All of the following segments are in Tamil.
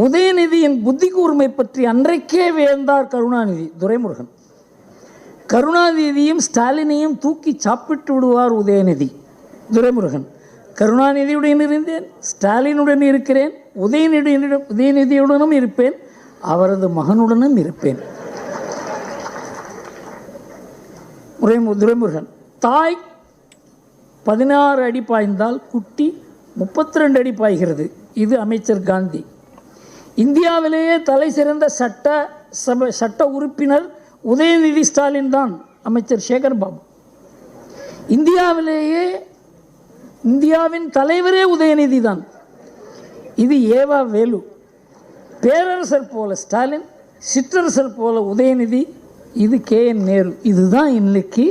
உதயநிதியின் புத்தி கூர்மை பற்றி அன்றைக்கே வியந்தார் கருணாநிதி. துரைமுருகன். கருணாநிதியும் ஸ்டாலினையும் தூக்கி சாப்பிட்டு விடுவார் உதயநிதி. துரைமுருகன். கருணாநிதியுடன் இருந்தேன், ஸ்டாலினுடன் இருக்கிறேன், உதயநிதியுடனும் இருப்பேன், அவரது மகனுடனும் இருப்பேன். துரைமுருகன். தாய் 16 அடி பாய்ந்தால் குட்டி 32 அடி பாய்கிறது. இது அமைச்சர் காந்தி. இந்தியாவிலேயே தலை சிறந்த சட்ட உறுப்பினர் உதயநிதி ஸ்டாலின் தான். அமைச்சர் சேகர் பாபு. இந்தியாவின் தலைவரே உதயநிதி தான். இது ஏவா வேலு. பேரரசர் போல ஸ்டாலின், சிற்றரசர் போல உதயநிதி, இது KN நேரு. இதுதான் இன்னைக்கு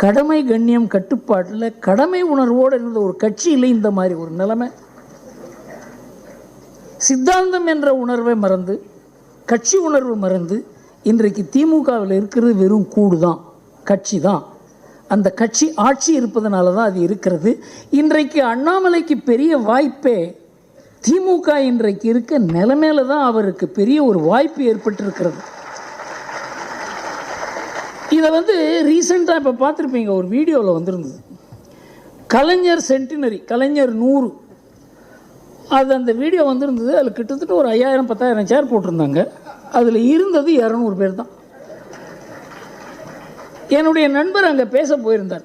கடமை கண்ணியம் கட்டுப்பாட்டில் கடமை உணர்வோடு இருந்த ஒரு கட்சியில் இந்த மாதிரி ஒரு நிலைமை. சித்தாந்தம் என்ற உணர்வை மறந்து, கட்சி உணர்வு மறந்து, இன்றைக்கு திமுகவில் இருக்கிறது வெறும் கூடு தான், கட்சி தான். அந்த கட்சி ஆட்சி இருப்பதனால தான் அது இருக்கிறது. இன்றைக்கு அண்ணாமலைக்கு பெரிய வாய்ப்பே திமுக இன்றைக்கு இருக்க நிலைமையில தான் அவருக்கு பெரிய ஒரு வாய்ப்பு ஏற்பட்டிருக்கிறது. இதை ரீசெண்டாக இப்போ பார்த்துருப்பீங்க, ஒரு வீடியோவில் வந்திருந்தது. கலைஞர் சென்டினரி, கலைஞர் 100, அது அந்த வீடியோ வந்திருந்தது. அதில் கிட்டத்தட்ட ஒரு 5000-10,000 சேர் போட்டிருந்தாங்க. அதில் இருந்தது 200 பேர் தான். என்னுடைய நண்பர் அங்கே பேச போயிருந்தார்.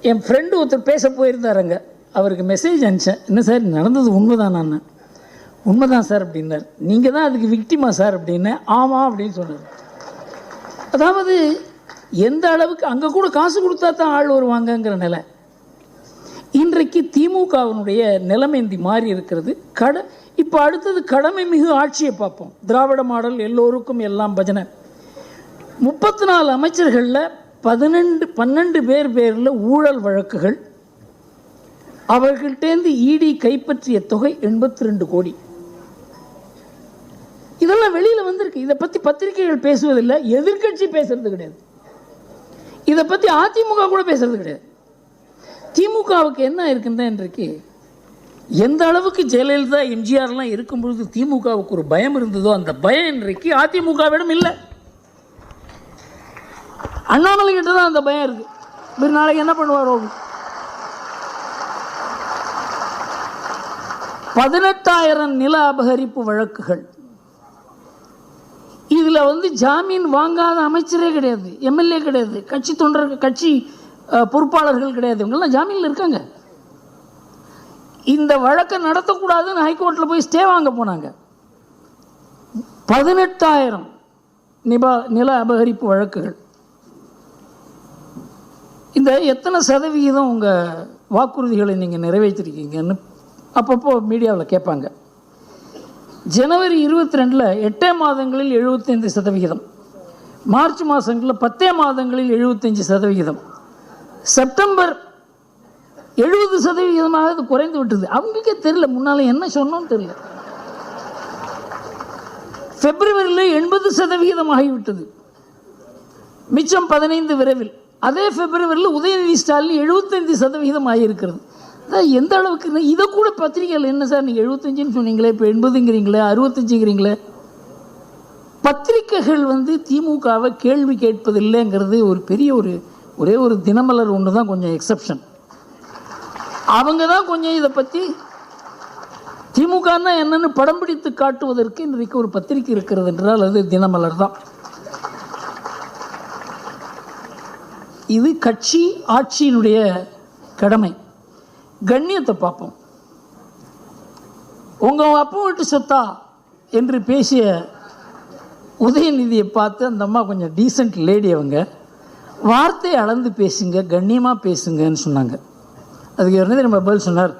என் ஃப்ரெண்டு ஒருத்தர் பேச போயிருந்தார் அங்கே. அவருக்கு மெசேஜ் அனுப்பிச்சேன், என்ன சார் நடந்தது உண்மைதான்? நான் உண்மைதான் சார் அப்படின்னார். நீங்கள் தான் அதுக்கு விக்டிமா சார் அப்படின்னு. ஆமாம் அப்படின்னு சொன்னார். அதாவது எந்த அளவுக்கு அங்கே கூட காசு கொடுத்தா தான் ஆள் வருவாங்கங்கிற நிலை இன்றைக்கு திமுகவினுடைய நிலைமை மாறி இருக்கிறது. இப்போ அடுத்தது கடமை மிகு ஆட்சியை பார்ப்போம். திராவிட மாடல், எல்லோருக்கும் எல்லாம் பஜனை. 34 அமைச்சர்களில் 12 பேரில் ஊழல் வழக்குகள். அவர்கள்டேந்து இடி கைப்பற்றிய தொகை 82 கோடி. இதெல்லாம் வெளியில் வந்திருக்கு. இதை பற்றி பத்திரிகைகள் பேசுவதில்லை, எதிர்கட்சி பேசுறது கிடையாது. இதை பற்றி அதிமுக கூட பேசுறது கிடையாது. திமுகவுக்கு என்ன இருக்குன்னு இன்றைக்கு எந்த அளவுக்கு ஜெயலலிதா எம்ஜிஆர்லாம் இருக்கும்பொழுது திமுகவுக்கு ஒரு பயம் இருந்ததோ அந்த பயம் இன்றைக்கு அதிமுகவிடம் இல்லை. அண்ணாமலை கிட்ட தான் அந்த பயம் இருக்கு. ஒரு நாளைக்கு என்ன பண்ணுவாரோ. 18,000 நில அபகரிப்பு வழக்குகள். இதில் ஜாமீன் வாங்காத அமைச்சரே கிடையாது, எம்எல்ஏ கிடையாது, கட்சி தொண்டர்கள், கட்சி பொறுப்பாளர்கள் கிடையாது. இவங்கெல்லாம் ஜாமீனில் இருக்காங்க. இந்த வழக்கை நடத்தக்கூடாதுன்னு ஹைகோர்ட்டில் போய் ஸ்டே வாங்க போனாங்க. 18,000 நில அபகரிப்பு வழக்குகள். இந்த எத்தனை சதவிகிதம் உங்கள் வாக்குறுதிகளை நீங்கள் நிறைவேற்றிருக்கீங்கன்னு அப்பப்போ மீடியாவில் கேட்பாங்க. ஜனவரி 22 8 மாதங்களில் 75%, மார்ச் மாதங்களில் 10 மாதங்களில் 75%, செப்டம்பர் 70% அது குறைந்து விட்டது. அவங்களுக்கே தெரியல முன்னால் என்ன சொன்னோன்னு தெரியல. பிப்ரவரியில் 80% ஆகிவிட்டது, மிச்சம் 15 விரைவில். அதே பிப்ரவரியில் உதயநிதி ஸ்டாலின் 75% ஆகியிருக்கிறது. எந்த அளவுக்கு இதை கூட பத்திரிகைகள் என்ன சார் நீங்கள் 75ன்னு சொன்னீங்களே, இப்போ 80ங்கிறீங்களே, 65ங்கிறீங்களே. பத்திரிகைகள் திமுகவை கேள்வி கேட்பதில்லைங்கிறது ஒரு பெரிய ஒரே ஒரு தினமலர் ஒன்று தான் கொஞ்சம் எக்ஸப்ஷன். அவங்க தான் கொஞ்சம் இதை பற்றி திமுகன்னா என்னன்னு படம் பிடித்து காட்டுவதற்கு இன்றைக்கு ஒரு பத்திரிகை இருக்கிறது என்றால் அது தினமலர் தான். இது கட்சி ஆட்சியினுடைய கடமை. கண்ணியத்தை பார்ப்போம். உங்கள் அப்பா வீட்டு சொத்தா என்று பேசிய உதயநிதியை பார்த்து அந்த அம்மா கொஞ்சம் டீசென்ட் லேடி, அவங்க வார்த்தையை அளந்து பேசுங்க, கண்ணியமாக பேசுங்கன்னு சொன்னாங்க. அதுக்கு என்ன நம்ம பதில் சொன்னார்,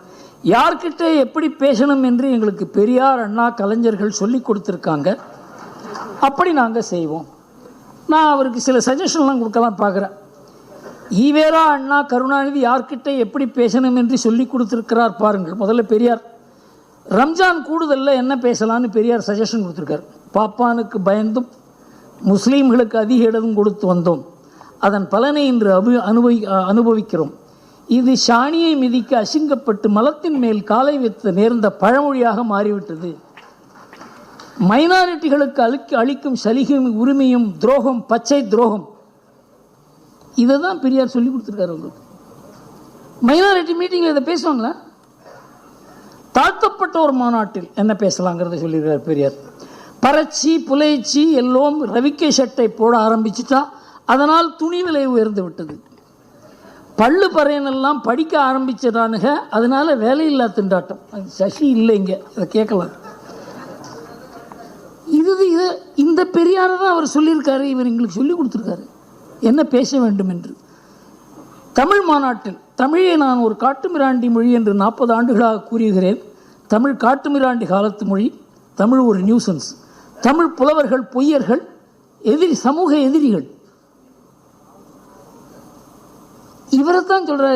யார்கிட்ட எப்படி பேசணும் என்று எங்களுக்கு பெரியார், அண்ணா, கலைஞர்கள் சொல்லி கொடுத்துருக்காங்க, அப்படி நாங்கள் செய்வோம். நான் அவருக்கு சில சஜஷன்லாம் கொடுக்கலாம் பார்க்குறேன். ஈவேரா, அண்ணா, கருணாநிதி யார்கிட்ட எப்படி பேசணும் என்று சொல்லி கொடுத்துருக்கிறார் பாருங்கள். முதல்ல பெரியார் ரம்ஜான் கூடுதலில் என்ன பேசலான்னு பெரியார் சஜஷன் கொடுத்துருக்கார். பாப்பானுக்கு பயந்தும் முஸ்லீம்களுக்கு அதிக இடம் கொடுத்து வந்தோம், அதன் பலனை இன்று அனுபவிக்கிறோம். இது சாணியை மிதிக்க அசிங்கப்பட்டு மலத்தின் மேல் காலை வைத்து நேர்ந்த பழமொழியாக மாறிவிட்டது. மைனாரிட்டிகளுக்கு அளிக்கும் சலுகையும் உரிமையும் துரோகம், பச்சை துரோகம். இதை தான் பெரியார் சொல்லி கொடுத்துருக்காரு உங்களுக்கு. மைனாரிட்டி மீட்டிங்கில் இதை பேசுவாங்களா? தாழ்த்தப்பட்ட ஒரு மாநாட்டில் என்ன பேசலாங்கிறத சொல்லியிருக்கார் பெரியார். பறச்சி புலைச்சி எல்லோரும் ரவிக்கை சட்டை போட ஆரம்பிச்சுட்டா அதனால் துணி விலை உயர்ந்து விட்டது. பள்ளு பறையனெல்லாம் படிக்க ஆரம்பிச்சிடானுங்க, அதனால வேலையில்லா திண்டாட்டம். சசி இல்லைங்க, இதை கேட்கலாம். இந்த பெரியாரை தான் அவர் சொல்லியிருக்காரு. இவர் எங்களுக்கு சொல்லி கொடுத்துருக்காரு என்ன பேச வேண்டும் என்று. தமிழ் மாநாட்டில் தமிழை நான் ஒரு காட்டுமிராண்டி மொழி என்று 40 ஆண்டுகளாக கூறுகிறேன். தமிழ் காட்டுமிராண்டி காலத்து மொழி. தமிழ் ஒரு நியூசன்ஸ். தமிழ் புலவர்கள் பொய்யர்கள், சமூக எதிரிகள். இவரைத்தான் சொல்கிற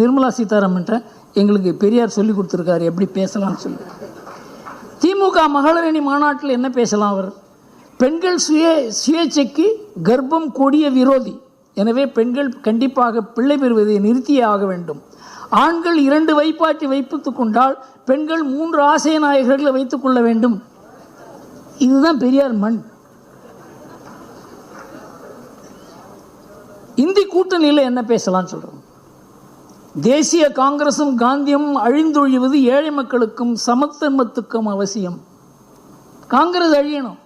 நிர்மலா சீதாராமன்ட்ட எங்களுக்கு பெரியார் சொல்லி கொடுத்துருக்காரு எப்படி பேசலாம்னு சொல்லி. திமுக மகளிரணி மாநாட்டில் என்ன பேசலாம்? அவர் பெண்கள் சுயேட்சைக்கு கர்ப்பம் கொடிய விரோதி. எனவே பெண்கள் கண்டிப்பாக பிள்ளை பெறுவதை நிறுத்தியே ஆக வேண்டும். ஆண்கள் 2 வைப்பாட்டி வைத்துக் கொண்டால் பெண்கள் 3 ஆசை நாயகர்களை வைத்துக் கொள்ள வேண்டும். இதுதான் பெரியார் மண். இந்தி கூட்டணியில் என்ன பேசலாம்னு சொல்கிறோம். தேசிய காங்கிரசும் காந்தியும் அழிந்தொழிவது ஏழை மக்களுக்கும் சமத்துவத்துக்கும் அவசியம். காங்கிரஸ் அழியணும்.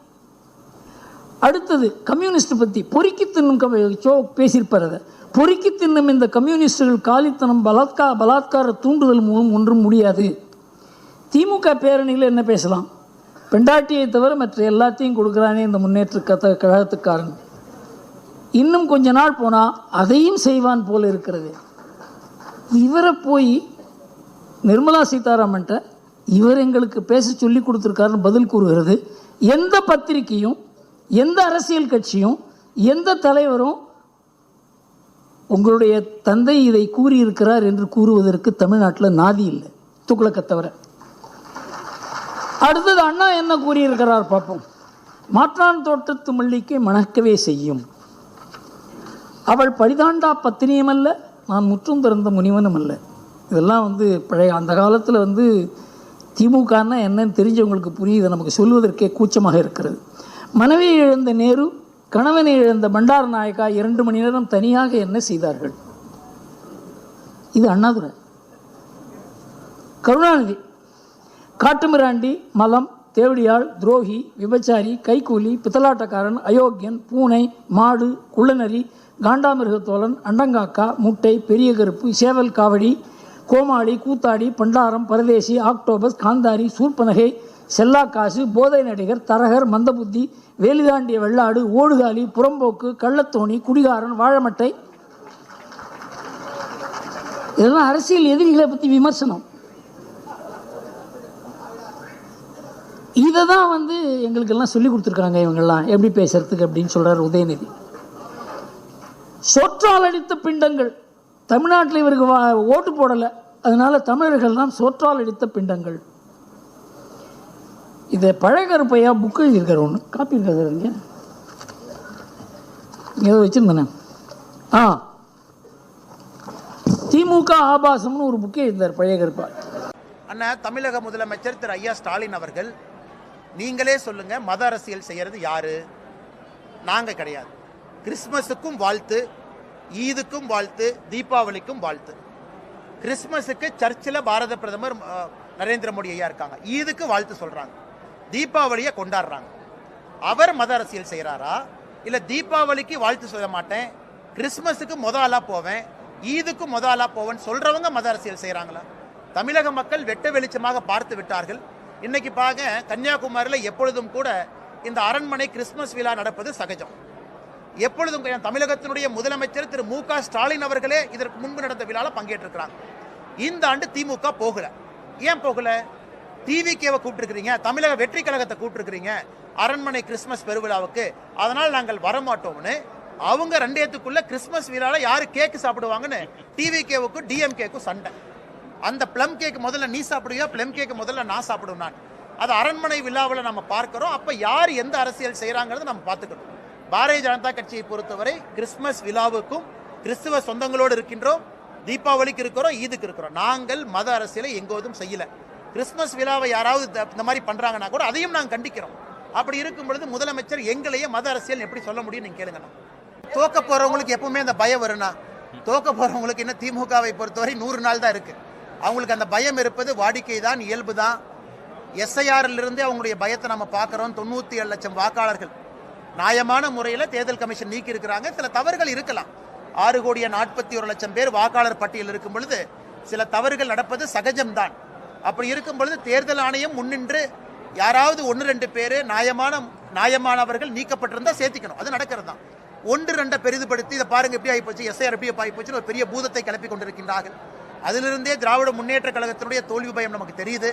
அடுத்தது கம்யூனிஸ்ட் பற்றி பொறுக்கி தின்னும் பேசியிருப்பார். அதை பொறுக்கி தின்னும் இந்த கம்யூனிஸ்டுகள் காலித்தனம் பலாத்கார தூண்டுதல் மூலம் ஒன்றும் முடியாது. திமுக பேரணியில் என்ன பேசலாம்? பெண்டாட்டியை தவிர மற்ற எல்லாத்தையும் கொடுக்குறானே இந்த முன்னேற்ற கழகத்துக்காரன். இன்னும் கொஞ்ச நாள் போனால் அதையும் செய்வான் போல இருக்கிறது. இவரை போய் நிர்மலா சீதாராமன்ட்ட இவர் எங்களுக்கு பேச சொல்லி கொடுத்துருக்காருன்னு பதில் கூறுகிறது. எந்த பத்திரிகையும், எந்த அரசியல் கட்சியும், எந்த தலைவரும் உங்களுடைய தந்தை இதை கூறியிருக்கிறார் என்று கூறுவதற்கு தமிழ்நாட்டில் நாதி இல்லை, துக்ளக்கை தவிர. அடுத்தது அண்ணா என்ன கூறியிருக்கிறார் பார்ப்போம். மாற்றான் தோட்டத்து மல்லிக்கை மணக்கவே செய்யும். அவள் பரிதாண்டா பத்தினியும் அல்ல, நான் முற்றும் திறந்த முனிவனும் அல்ல. இதெல்லாம் பழைய அந்த காலத்தில் திமுகன்னா என்னன்னு தெரிஞ்சவங்களுக்கு புரியுது, நமக்கு சொல்வதற்கே கூச்சமாக இருக்கிறது. மனைவியை இழந்த நேரு, கணவனை இழந்த பண்டார நாயக்கா 2 மணி நேரம் தனியாக என்ன செய்தார்கள்? இது அண்ணாதுரை. கருணாநிதி காட்டுமிராண்டி, மலம், தேவடியாள், துரோகி, விபச்சாரி, கைக்கூலி, பித்தலாட்டக்காரன், அயோக்கியன், பூனை, மாடு, குள்ளநரி, காண்டாமிருகத்தோழன், அண்டங்காக்கா, முட்டை, பெரிய கருப்பு, சேவல் காவடி, கோமாளி, கூத்தாடி, பண்டாரம், பரதேசி, ஆக்டோபஸ், காந்தாரி, சூர்பனகை, செல்லாக்காசு, போதை நடிகர், தரகர், மந்தபுத்தி, வேலிதாண்டிய வெள்ளாடு, ஓடுகாலி, புறம்போக்கு, கள்ளத்தோணி, குடிகாரன், வாழமட்டை. இதெல்லாம் அரசியல் எதிரிகளை பற்றி விமர்சனம். இதை தான் எங்களுக்கெல்லாம் சொல்லி கொடுத்துருக்காங்க இவங்கெல்லாம் எப்படி பேசுறதுக்கு அப்படின்னு சொல்கிறார் உதயநிதி. சோற்றால் அடித்த பிண்டங்கள். தமிழ்நாட்டில் இவருக்கு ஓட்டு போடலை, அதனால தமிழர்கள் தான் சோற்றால் அடித்த பிண்டங்கள். இதை பழகருப்பையா புக்கு எழுதியிருக்காரு, ஒன்று காப்பி இருக்காரு இங்கே ஏதோ வச்சுருந்தேனே. திமுக ஆபாசம்னு ஒரு புக்கே எழுந்தார் பழகருப்பா. அண்ணா, தமிழக முதலமைச்சர் திரு ஐயா ஸ்டாலின் அவர்கள், நீங்களே சொல்லுங்க, மத அரசியல் செய்யறது யாரு? நாங்க கிடையாது. கிறிஸ்மஸுக்கும் வாழ்த்து, ஈதுக்கும் வாழ்த்து, தீபாவளிக்கும் வாழ்த்து. கிறிஸ்மஸுக்கு சர்ச்சில் பாரத பிரதமர் நரேந்திர மோடி ஐயா இருக்காங்க, ஈதுக்கு வாழ்த்து சொல்றாங்க, தீபாவளியை கொண்டாடுறாங்க. அவர் மத அரசியல் செய்யறாரா? இல்ல தீபாவளிக்கு வாழ்த்து சொல்ல மாட்டேன், கிறிஸ்மஸுக்கு ஆளா போவேன், ஈதுக்கு ஆளா போவேன் சொல்றவங்க மத அரசியல் செய்யறாங்களா? தமிழக மக்கள் வெட்ட வெளிச்சமாக பார்த்து விட்டார்கள். இன்னைக்கு பாருங்க, கன்னியாகுமரியில் எப்பொழுதும் கூட இந்த அரண்மனை கிறிஸ்மஸ் விழா நடப்பது சகஜம். எப்பொழுதும் தமிழகத்தினுடைய முதலமைச்சர் திரு மு க ஸ்டாலின் அவர்களே இதற்கு முன்பு நடந்த விழாவில் பங்கேற்றிருக்கிறாங்க. இந்த ஆண்டு திமுக போகல. ஏன் போகல? டிவிகேவை கூப்பிட்டுருக்கிறீங்க, தமிழக வெற்றி கழகத்தை கூப்பிட்டுருக்கிறீங்க அரண்மனை கிறிஸ்மஸ் பெருவிழாவுக்கு, அதனால் நாங்கள் வரமாட்டோம்னு அவங்க 2 கிறிஸ்மஸ் விழாவில் யாரு கேக்கு சாப்பிடுவாங்கன்னு டிவிகேவுக்கும் டிஎம்கேக்கும் சண்டை. அந்த பிளம் கேக் முதல்ல நீ சாப்பிடுவியா, பிளம் கேக் முதல்ல நான் சாப்பிடுவேன். நான் அது அரண்மனை விழாவில் நம்ம பார்க்கிறோம். அப்ப யார் எந்த அரசியல் செய்யறாங்கிறது நம்ம பார்த்துக்கணும். பாரதிய ஜனதா கட்சியை பொறுத்தவரை கிறிஸ்துமஸ் விழாவுக்கும் கிறிஸ்துவ சொந்தங்களோடு இருக்கின்றோம், தீபாவளிக்கு இருக்கிறோம், ஈதுக்கு இருக்கிறோம். நாங்கள் மத அரசியலை எங்கோதும் செய்யல. கிறிஸ்துமஸ் விழாவை யாராவது இந்த மாதிரி பண்றாங்கன்னா கூட அதையும் நாங்கள் கண்டிக்கிறோம். அப்படி இருக்கும் பொழுது முதலமைச்சர் எங்களையே மத அரசியல் எப்படி சொல்ல முடியும் நீங்க கேளுங்க. தோக்க போறவங்களுக்கு எப்பவுமே அந்த பயம் வரும்னா, தோக்க போறவங்களுக்கு என்ன திமுகவை பொறுத்தவரை 100 நாள் தான் இருக்கு. அவங்களுக்கு அந்த பயம் இருப்பது வாடிக்கை தான், இயல்பு தான். எஸ்ஐஆர்ல இருந்தே அவங்களுடைய பயத்தை நம்ம பார்க்கிறோம். 97 லட்சம் வாக்காளர்கள் நியாயமான முறையில் தேர்தல் கமிஷன் நீக்கி இருக்கிறாங்க. சில தவறுகள் இருக்கலாம். 6,41,00,000 பேர் வாக்காளர் பட்டியல் இருக்கும் பொழுது சில தவறுகள் நடப்பது சகஜம்தான். அப்படி இருக்கும் பொழுது தேர்தல் ஆணையம் முன்னின்று யாராவது 1-2 பேர் நியாயமானவர்கள் நீக்கப்பட்டிருந்தா சேர்த்திக்கணும். அது நடக்கிறது தான். 1-2 பெரிதுபடுத்தி இதை பாருங்க எப்படி ஆகிப்போச்சு, எஸ்ஐஆர் எப்படி ஆகிப்போச்சுன்னு ஒரு பெரிய பூதத்தை கிளப்பி கொண்டிருக்கின்றார்கள். அதிலிருந்தே திராவிட முன்னேற்ற கழகத்தினுடைய தோல்வி பயம் நமக்கு தெரியுது.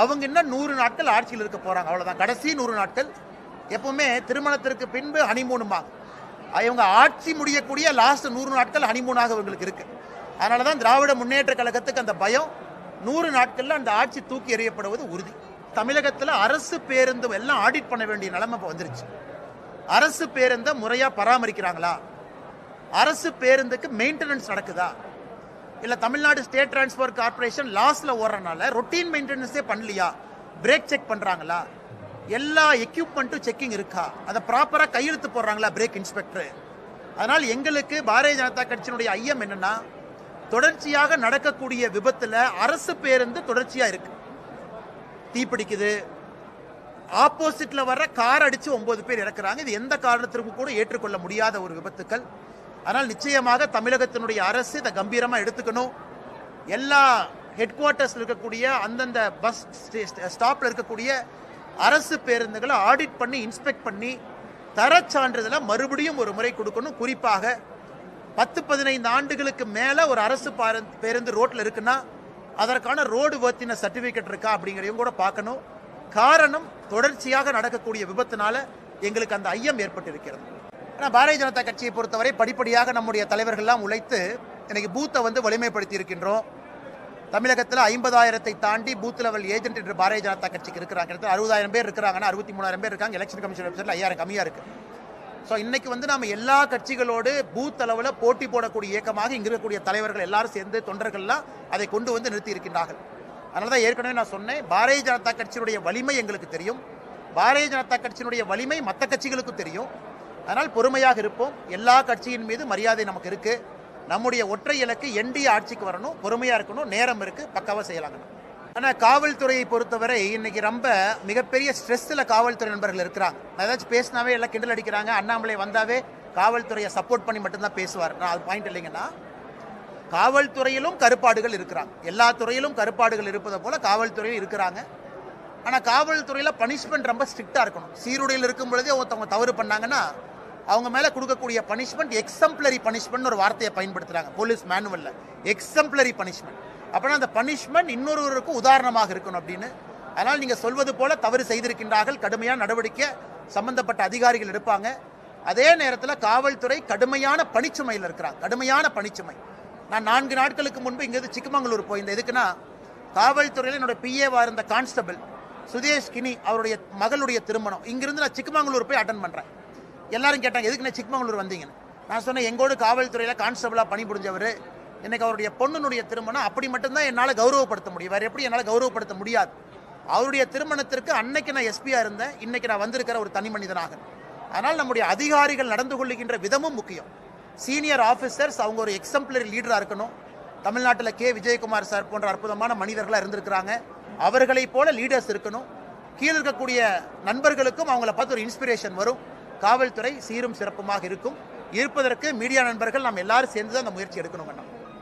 அவங்க இன்னும் 100 நாட்கள் ஆட்சியில் இருக்க போறாங்க, அவ்வளவுதான். கடைசி 100 நாட்கள். எப்பவுமே திருமணத்திற்கு பின்பு ஹனிமூனுமா, இவங்க ஆட்சி முடியக்கூடிய லாஸ்ட் 100 நாட்கள் ஹனிமூனாக இவங்களுக்கு இருக்கு. அதனாலதான் திராவிட முன்னேற்ற கழகத்துக்கு அந்த பயம். 100 நாட்கள்ல அந்த ஆட்சி தூக்கி எறியப்படுவது உறுதி. தமிழகத்தில் அரசு பேருந்து எல்லாம் ஆடிட் பண்ண வேண்டிய நிலைமை இப்போ வந்துருச்சு. அரசு பேருந்தை முறையா பராமரிக்கிறாங்களா? அரசு பேருந்துக்கு மெயின்டெனன்ஸ் நடக்குதா? இல்ல தமிழ்நாடு ஸ்டேட் டிரான்ஸ்போர்ட் கார்பரேஷன் லாஸ்ல ஓடுறதுனால ரொட்டீன் மெயின்டெனன்ஸே பண்ணலையா? பிரேக் செக் பண்றாங்களா? எல்லா எக்யூப்மெண்ட்டும் செக்கிங் இருக்கா? அதை ப்ராப்பரா கையெழுத்து போடுறாங்களா பிரேக் இன்ஸ்பெக்டர்? அதனால் எங்களுக்கு பாரதிய ஜனதா கட்சியினுடைய ஐயம் என்னன்னா, தொடர்ச்சியாக நடக்கக்கூடிய விபத்துல அரசு பேருந்து தொடர்ச்சியா இருக்கு. தீப்பிடிக்குது, ஆப்போசிட்ல வர்ற கார் அடிச்சு 9 பேர் இறக்குறாங்க. இது எந்த காரணத்திற்கும் கூட ஏற்றுக்கொள்ள முடியாத ஒரு விபத்துக்கள். ஆனால் நிச்சயமாக தமிழகத்தினுடைய அரசு இதை கம்பீரமா எடுத்துக்கணும். எல்லா ஹெட் குவார்ட்டர்ஸ்ல இருக்கக்கூடிய அந்தந்த பஸ் ஸ்டாப்ல இருக்கக்கூடிய அரசு பேருந்துகளை ஆடிட் பண்ணி இன்ஸ்பெக்ட் பண்ணி தரச் சான்றிதழை மறுபடியும் ஒரு முறை கொடுக்கணும். குறிப்பாக 10-15 ஆண்டுகளுக்கு மேல ஒரு அரசு பேருந்து ரோட்ல இருக்குன்னா அதற்கான ரோடு வர்த்தின சர்டிபிகேட் இருக்கா அப்படிங்கிறதையும் கூட பார்க்கணும். காரணம், தொடர்ச்சியாக நடக்கக்கூடிய விபத்தினால எங்களுக்கு அந்த ஐயம் ஏற்பட்டிருக்கிறது. ஆனால் பாரதிய ஜனதா கட்சியை பொறுத்தவரை படிப்படியாக நம்முடைய தலைவர்கள்லாம் உழைத்து இன்னைக்கு பூத்தை வலிமைப்படுத்தி இருக்கின்றோம். தமிழகத்தில் 50,000 தாண்டி பூத் லெவல் ஏஜென்ட் என்று பாரதிய ஜனதா கட்சிக்கு இருக்கிறாங்க. 60,000 பேர் இருக்கிறாங்கன்னா 63,000 பேர் இருக்காங்க. எலெக்ஷன் கமிஷன் வெப்சைட்ல 5,000 கம்மியா இருக்கு. ஸோ இன்னைக்கு நாம எல்லா கட்சிகளோடு பூத் அளவில் போட்டி போடக்கூடிய இயக்கமாக இங்க இருக்கக்கூடிய தலைவர்கள் எல்லாரும் சேர்ந்து தொண்டர்கள்லாம் அதை கொண்டு நிறுத்தி இருக்கின்றார்கள். அதனாலதான் ஏற்கனவே நான் சொன்னேன், பாரதிய ஜனதா கட்சியினுடைய வலிமை எங்களுக்கு தெரியும். பாரதிய ஜனதா கட்சியினுடைய வலிமை மற்ற கட்சிகளுக்கும் தெரியும். அதனால் பொறுமையாக இருப்போம். எல்லா கட்சியின் மீது மரியாதை நமக்கு இருக்கு. நம்முடைய ஒற்றை இலக்கு என்டிஏ ஆட்சிக்கு வரணும். பொறுமையா இருக்கணும். நேரம் இருக்கு, பக்காவா செய்யலாங்க. ஆனால் காவல்துறையை பொறுத்தவரை இன்னைக்கு ரொம்ப மிகப்பெரிய ஸ்ட்ரெஸ்ல காவல்துறை நண்பர்கள் இருக்கிறாங்க. ஏதாச்சும் பேசினாவே எல்லாம் கிண்டல் அடிக்கிறாங்க. அண்ணாமலை வந்தாவே காவல்துறையை சப்போர்ட் பண்ணி மட்டும்தான் பேசுவார். நான் அது பாயிண்ட் இல்லைங்கன்னா, காவல்துறையிலும் கருப்பாடுகள் இருக்கிறாங்க. எல்லா துறையிலும் கருப்பாடுகள் இருப்பதை போல காவல்துறையும் இருக்கிறாங்க. ஆனால் காவல்துறையில் பனிஷ்மெண்ட் ரொம்ப ஸ்ட்ரிக்டாக இருக்கணும். சீருடையில் இருக்கும் பொழுதே ஒருத்தவங்க தவறு பண்ணாங்கன்னா அவங்க மேலே கொடுக்கக்கூடிய பனிஷ்மெண்ட் எக்ஸம்ப்ளரி பனிஷ்மெண்ட் ஒரு வார்த்தையை பயன்படுத்துகிறாங்க போலீஸ் மேனுவலில். Exemplary punishment. அப்படின்னா அந்த பனிஷ்மெண்ட் இன்னொருவருக்கும் உதாரணமாக இருக்கணும் அப்படின்னு. அதனால் நீங்கள் சொல்வது போல தவறு செய்திருக்கின்றார்கள், கடுமையான நடவடிக்கை சம்பந்தப்பட்ட அதிகாரிகள் எடுப்பாங்க. அதே நேரத்தில் காவல்துறை கடுமையான பணிச்சுமையில் இருக்கிறாங்க. கடுமையான பணிச்சுமை. நான் 4 நாட்களுக்கு முன்பு இங்கிருந்து சிக்கமங்களூர் போயிருந்தேன். எதுக்குன்னா, காவல்துறையில் என்னோட பிஏவா இருந்த கான்ஸ்டபிள் சுதேஷ் கினி அவருடைய மகளுடைய திருமணம். இங்கிருந்து நான் சிக்கமங்களூர் போய் அட்டன் பண்ணுறேன். எல்லாரும் கேட்டாங்க, எதுக்கு நான் சிக்கமங்களூர் வந்தீங்கன்னு. நான் சொன்னேன், எங்கோடு காவல்துறையில் கான்ஸ்டபிளாக பணிபுரிஞ்சவர், இன்னைக்கு அவருடைய பொண்ணுனுடைய திருமணம். அப்படி மட்டும்தான் என்னால் கௌரவப்படுத்த முடியும், வேறு எப்படி என்னால் கௌரவப்படுத்த முடியாது. அவருடைய திருமணத்திற்கு அன்னைக்கு நான் எஸ்பியாக இருந்தேன், இன்னைக்கு நான் வந்திருக்கிற ஒரு தனி மனிதனாக. அதனால் நம்முடைய அதிகாரிகள் நடந்து கொள்ளுகின்ற விதமும் முக்கியம். சீனியர் ஆஃபீஸர்ஸ் அவங்க ஒரு எக்ஸம்ப்ளரி லீடராக இருக்கணும். தமிழ்நாட்டில் கே விஜயகுமார் சார் போன்ற அற்புதமான மனிதர்களாக இருந்திருக்கிறாங்க. அவர்களை போல லீடர்ஸ் இருக்கணும். கீழே இருக்கக்கூடிய நண்பர்களுக்கும் அவங்கள பார்த்து ஒரு இன்ஸ்பிரேஷன் வரும். காவல்துறை சீரும் சிறப்புமாக இருக்கும். இருப்பதற்கு மீடியா நண்பர்கள் நாம் எல்லாரும் சேர்ந்து தான் அந்த முயற்சி எடுக்கணும்.